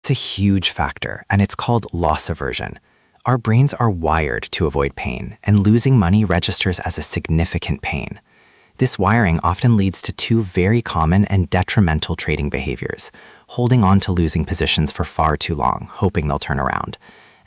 It's a huge factor, and it's called loss aversion. Our brains are wired to avoid pain, and losing money registers as a significant pain. This wiring often leads to two very common and detrimental trading behaviors: holding on to losing positions for far too long, hoping they'll turn around,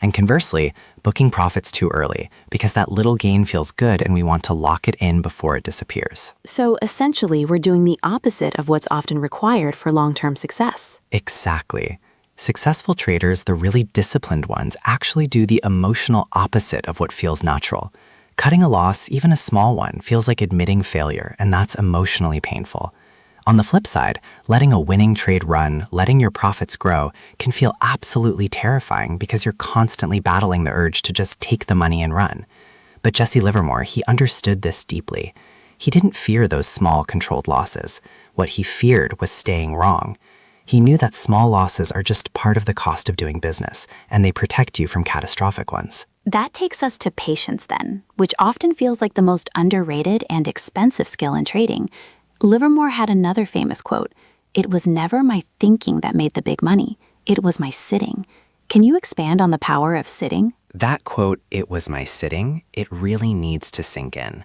and conversely, booking profits too early because that little gain feels good and we want to lock it in before it disappears. So essentially, we're doing the opposite of what's often required for long-term success. Exactly. Successful traders, the really disciplined ones, actually do the emotional opposite of what feels natural. Cutting a loss, even a small one, feels like admitting failure, and that's emotionally painful. On the flip side, letting a winning trade run, letting your profits grow, can feel absolutely terrifying because you're constantly battling the urge to just take the money and run. But Jesse Livermore, he understood this deeply. He didn't fear those small, controlled losses. What he feared was staying wrong. He knew that small losses are just part of the cost of doing business, and they protect you from catastrophic ones. That takes us to patience then, which often feels like the most underrated and expensive skill in trading. Livermore had another famous quote: "It was never my thinking that made the big money. It was my sitting." Can you expand on the power of sitting? That quote, "it was my sitting," it really needs to sink in.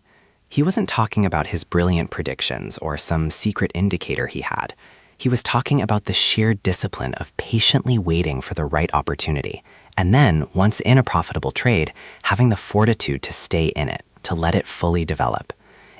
He wasn't talking about his brilliant predictions or some secret indicator he had. He was talking about the sheer discipline of patiently waiting for the right opportunity, and then, once in a profitable trade, having the fortitude to stay in it, to let it fully develop.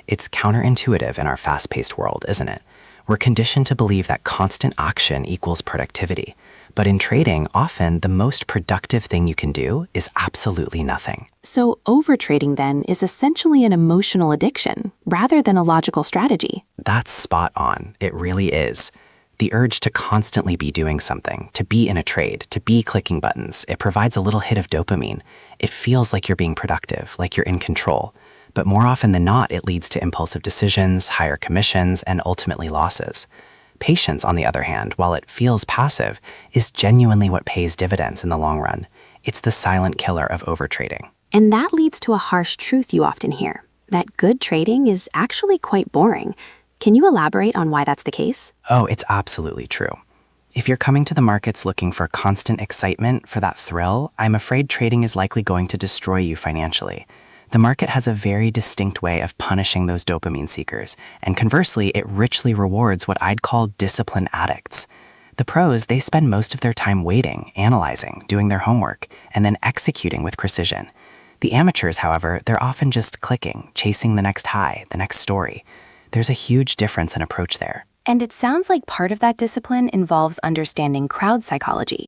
It's counterintuitive in our fast-paced world, isn't it? We're conditioned to believe that constant action equals productivity. But in trading, often the most productive thing you can do is absolutely nothing. So overtrading then is essentially an emotional addiction rather than a logical strategy. That's spot on. It really is. The urge to constantly be doing something, to be in a trade, to be clicking buttons, it provides a little hit of dopamine. It feels like you're being productive, like you're in control. But more often than not, it leads to impulsive decisions, higher commissions, and ultimately losses. Patience, on the other hand, while it feels passive, is genuinely what pays dividends in the long run. It's the silent killer of overtrading. And that leads to a harsh truth you often hear, that good trading is actually quite boring. Can you elaborate on why that's the case? Oh, it's absolutely true. If you're coming to the markets looking for constant excitement, for that thrill, I'm afraid trading is likely going to destroy you financially. The market has a very distinct way of punishing those dopamine seekers, and conversely, it richly rewards what I'd call discipline addicts. The pros, they spend most of their time waiting, analyzing, doing their homework, and then executing with precision. The amateurs, however, they're often just clicking, chasing the next high, the next story. There's a huge difference in approach there. And it sounds like part of that discipline involves understanding crowd psychology.